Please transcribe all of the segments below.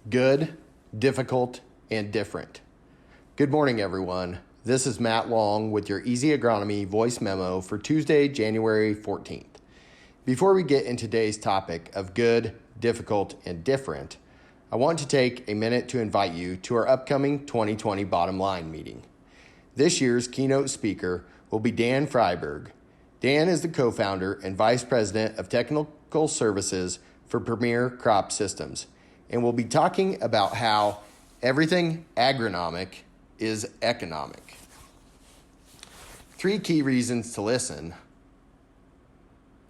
Good, difficult, and different. Good morning, everyone. This is Matt Long with your Easy Agronomy voice memo for Tuesday, January 14th. Before we get into today's topic of good, difficult, and different, I want to take a minute to invite you to our upcoming 2020 Bottom Line meeting. This year's keynote speaker will be Dan Freiberg. Dan is the co-founder and vice president of technical services for Premier Crop Systems, and we'll be talking about how everything agronomic is economic. 3 key reasons to listen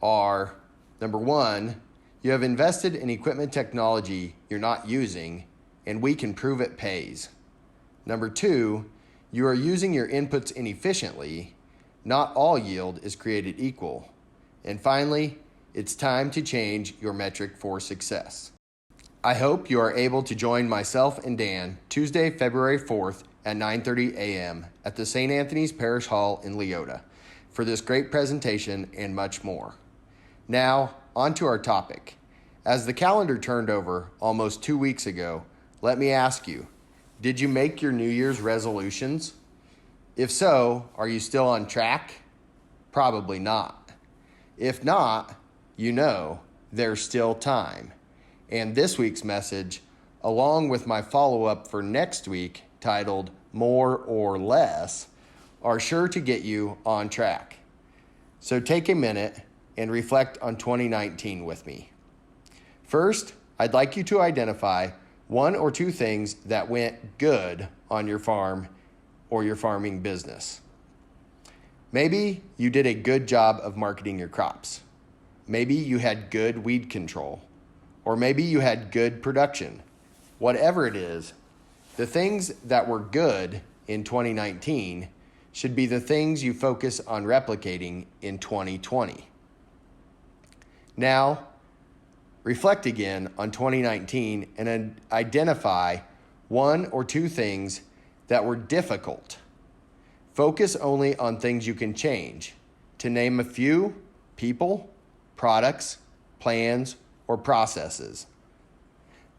are, number 1, you have invested in equipment technology you're not using, and we can prove it pays. Number 2, you are using your inputs inefficiently. Not all yield is created equal. And finally, it's time to change your metric for success. I hope you are able to join myself and Dan Tuesday, February 4th at 9:30 a.m. at the St. Anthony's Parish Hall in Leota for this great presentation and much more. Now, on to our topic. As the calendar turned over almost 2 weeks ago, let me ask you, did you make your New Year's resolutions? If so, are you still on track? Probably not. If not, you know there's still time. And this week's message, along with my follow-up for next week titled More or Less, are sure to get you on track. So take a minute and reflect on 2019 with me. First, I'd like you to identify 1 or 2 things that went good on your farm or your farming business. Maybe you did a good job of marketing your crops. Maybe you had good weed control. Or maybe you had good production. Whatever it is, the things that were good in 2019 should be the things you focus on replicating in 2020. Now, reflect again on 2019 and identify 1 or 2 things that were difficult. Focus only on things you can change. To name a few, people, products, plans, or processes.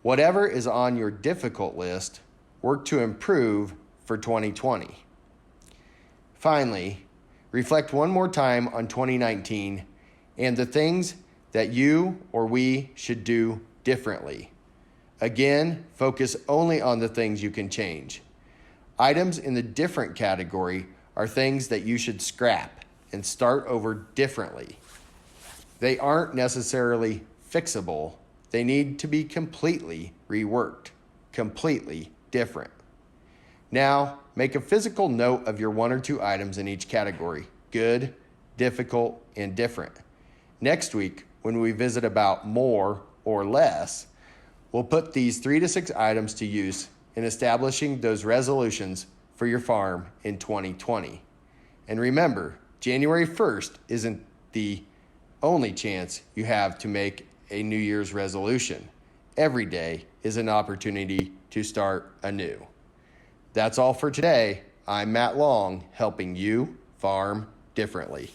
Whatever is on your difficult list, work to improve for 2020. Finally, reflect one more time on 2019 and the things that you or we should do differently. Again, focus only on the things you can change. Items in the different category are things that you should scrap and start over differently. They aren't necessarily fixable. They need to be completely reworked, completely different. Now, make a physical note of your 1 or 2 items in each category: good, difficult, and different. Next week, when we visit about more or less, we'll put these 3 to 6 items to use in establishing those resolutions for your farm in 2020. And remember, January 1st isn't the only chance you have to make a New Year's resolution. Every day is an opportunity to start anew. That's all for today. I'm Matt Long, helping you farm differently.